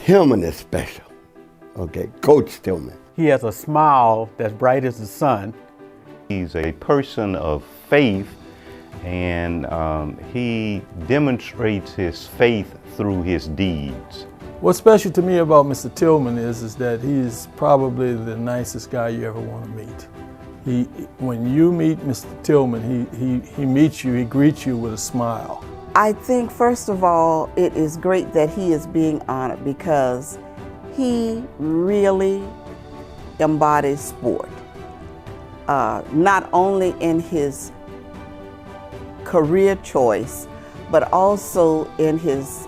Tillman is special, okay? Coach Tillman. He has a smile that's bright as the sun. He's a person of faith, and he demonstrates his faith through his deeds. What's special to me about Mr. Tillman is that he's probably the nicest guy you ever want to meet. When you meet Mr. Tillman, he meets you, he greets you with a smile. I think, first of all, it is great that he is being honored because he really embodies sport. Not only in his career choice, but also in his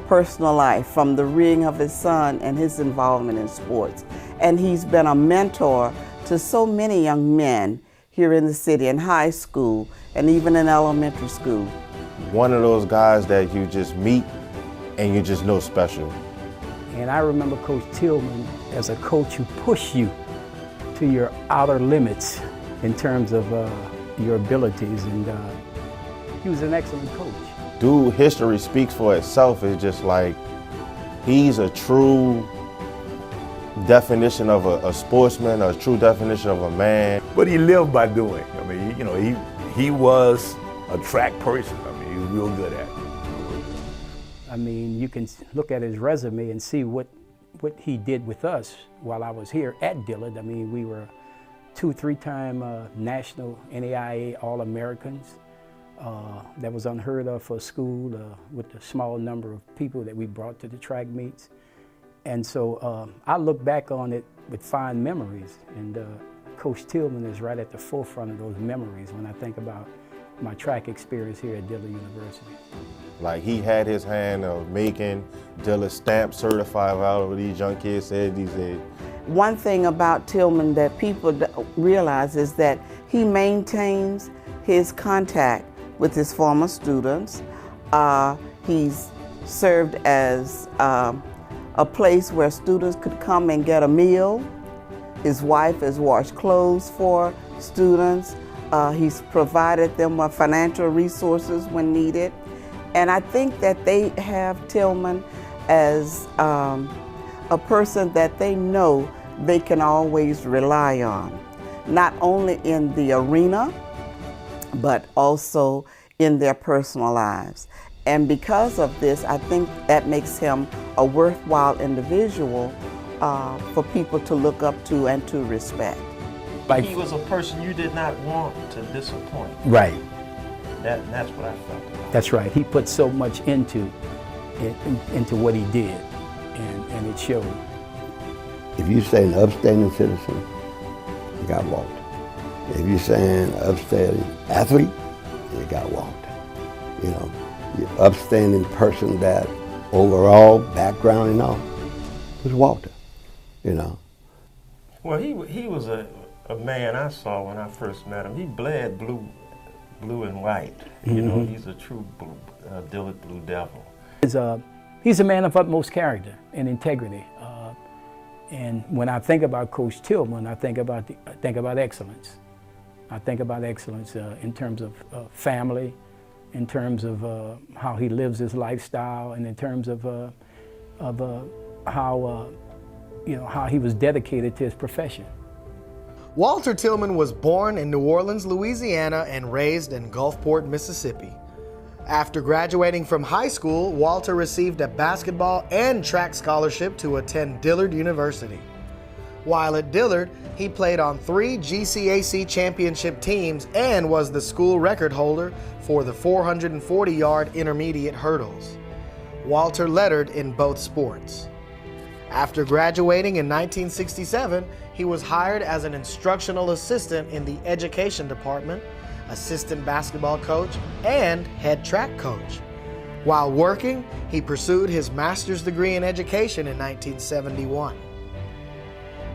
personal life, from the rearing of his son and his involvement in sports. And he's been a mentor to so many young men here in the city, in high school, and even in elementary school. One of those guys that you just meet and you just know special. And I remember Coach Tillman as a coach who pushed you to your outer limits in terms of your abilities, and he was an excellent coach. Dude, history speaks for itself. It's just like, he's a true definition of a sportsman, a true definition of a man. But he lived by doing. I mean, you know, he was a track person. I mean, he was real good at it. I mean, you can look at his resume and see what he did with us while I was here at Dillard. I mean, we were 2-3-time national NAIA All-Americans. That was unheard of for a school with the small number of people that we brought to the track meets. And so I look back on it with fond memories, and Coach Tillman is right at the forefront of those memories when I think about my track experience here at Dillard University. Like, he had his hand of making Dillard stamp certified out of these young kids said these days. One thing about Tillman that people realize is that he maintains his contact with his former students. He's served as a place where students could come and get a meal. His wife has washed clothes for students. He's provided them with financial resources when needed. And I think that they have Tillman as a person that they know they can always rely on, not only in the arena, but also in their personal lives. And because of this, I think that makes him a worthwhile individual for people to look up to and to respect. He was a person you did not want to disappoint. Right. That's what I felt about. That's right. He put so much into what he did, and it showed. If you say an upstanding citizen, you got Walter. If you say an upstanding athlete, you got Walter. You know, your upstanding person, that overall background and all, was Walter, you know. Well, he was a man I saw when I first met him. He bled blue and white. You know, he's a true Dillard Blue Devil. He's a man of utmost character and integrity. And when I think about Coach Tillman, I think about excellence. I think about excellence in terms of family, in terms of how he lives his lifestyle, and in terms of how he was dedicated to his profession. Walter Tillman was born in New Orleans, Louisiana, and raised in Gulfport, Mississippi. After graduating from high school, Walter received a basketball and track scholarship to attend Dillard University. While at Dillard, he played on 3 GCAC championship teams and was the school record holder for the 440-yard intermediate hurdles. Walter lettered in both sports. After graduating in 1967, he was hired as an instructional assistant in the education department, assistant basketball coach, and head track coach. While working, he pursued his master's degree in education in 1971.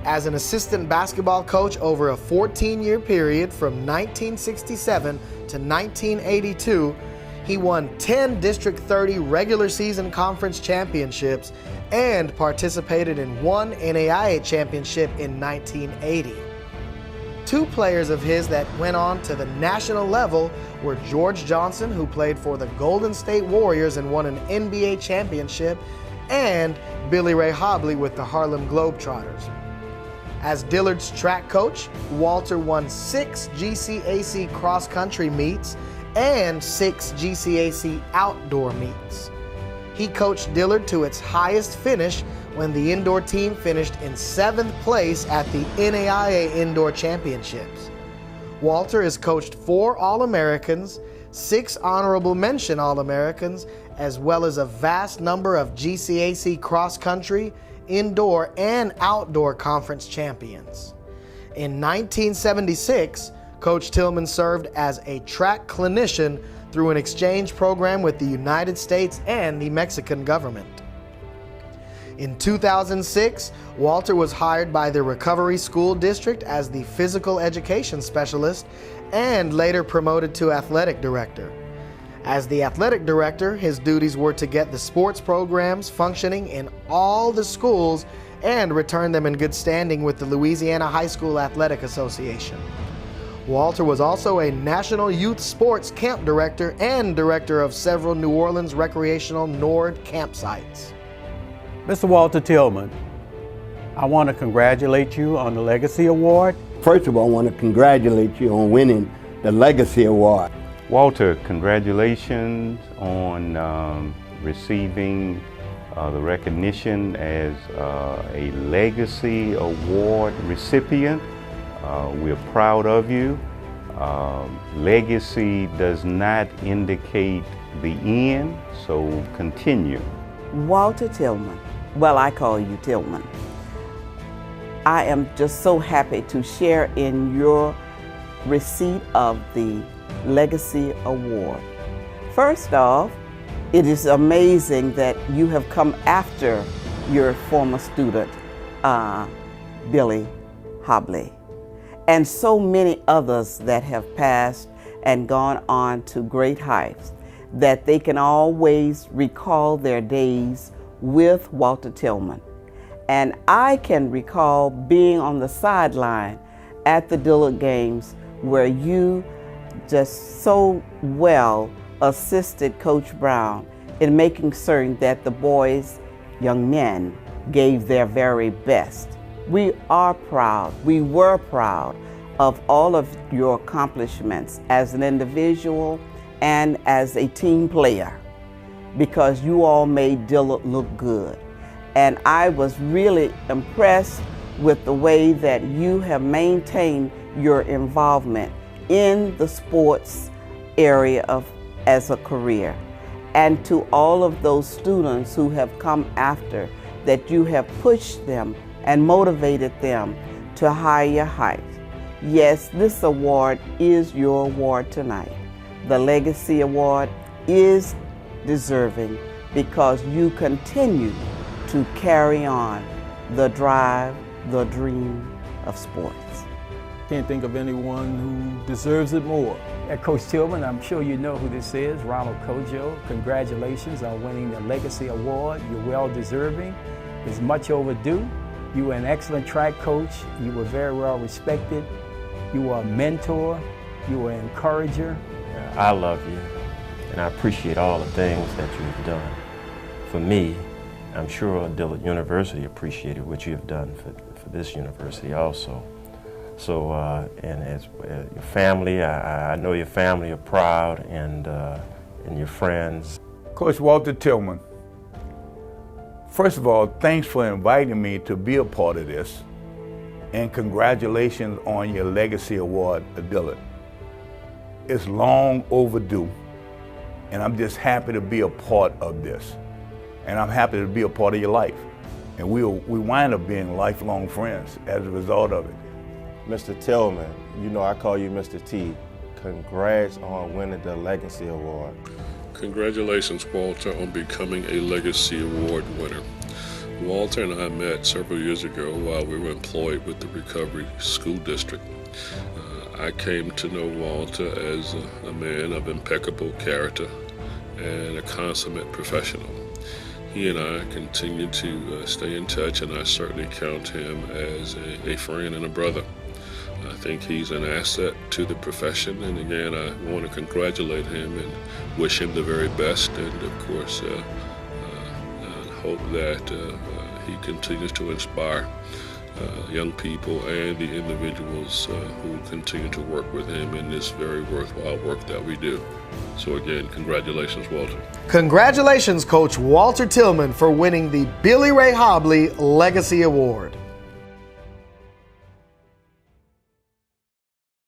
As an assistant basketball coach over a 14-year period from 1967 to 1982, he won 10 District 30 regular season conference championships and participated in 1 NAIA championship in 1980. 2 players of his that went on to the national level were George Johnson, who played for the Golden State Warriors and won an NBA championship, and Billy Ray Hobley with the Harlem Globetrotters. As Dillard's track coach, Walter won 6 GCAC cross-country meets and 6 GCAC outdoor meets. He coached Dillard to its highest finish when the indoor team finished in 7th place at the NAIA Indoor Championships. Walter has coached 4 All-Americans, 6 honorable mention All-Americans, as well as a vast number of GCAC cross-country, indoor, and outdoor conference champions. In 1976, Coach Tillman served as a track clinician through an exchange program with the United States and the Mexican government. In 2006, Walter was hired by the Recovery School District as the physical education specialist and later promoted to athletic director. As the athletic director, his duties were to get the sports programs functioning in all the schools and return them in good standing with the Louisiana High School Athletic Association. Walter was also a National Youth Sports Camp Director and director of several New Orleans recreational NORD campsites. Mr. Walter Tillman, I want to congratulate you on the Legacy Award. First of all, I want to congratulate you on winning the Legacy Award. Walter, congratulations on receiving the recognition as a Legacy Award recipient. We're proud of you. Legacy does not indicate the end, so continue. Walter Tillman, well, I call you Tillman. I am just so happy to share in your receipt of the Legacy Award. First off, it is amazing that you have come after your former student, Billy Hobley, and so many others that have passed and gone on to great heights, that they can always recall their days with Walter Tillman. And I can recall being on the sideline at the Dillard games where you just so well assisted Coach Brown in making certain that the boys, young men, gave their very best. We are proud, we were proud of all of your accomplishments as an individual and as a team player, because you all made Dillard look good. And I was really impressed with the way that you have maintained your involvement in the sports area as a career. And to all of those students who have come after, that you have pushed them and motivated them to higher heights. Yes, this award is your award tonight. The Legacy Award is deserving because you continue to carry on the drive, the dream of sports. Can't think of anyone who deserves it more. Coach Tillman, I'm sure you know who this is, Ronald Kojo. Congratulations on winning the Legacy Award. You're well deserving. It's much overdue. You were an excellent track coach. You were very well respected. You were a mentor. You were an encourager. I love you, and I appreciate all the things that you've done for me. I'm sure Dillard University appreciated what you have done for this university also. So, and as your family, I know your family are proud, and your friends. Coach Walter Tillman, first of all, thanks for inviting me to be a part of this, and congratulations on your Legacy Award at Dillard. It's long overdue, and I'm just happy to be a part of this. And I'm happy to be a part of your life. And we wind up being lifelong friends as a result of it. Mr. Tillman, you know I call you Mr. T. Congrats on winning the Legacy Award. Congratulations, Walter, on becoming a Legacy Award winner. Walter and I met several years ago while we were employed with the Recovery School District. I came to know Walter as a man of impeccable character and a consummate professional. He and I continue to stay in touch, and I certainly count him as a friend and a brother. I think he's an asset to the profession, and again, I want to congratulate him and wish him the very best, and of course, hope that he continues to inspire young people and the individuals who continue to work with him in this very worthwhile work that we do. So again, congratulations, Walter. Congratulations, Coach Walter Tillman, for winning the Billy Ray Hobley Legacy Award.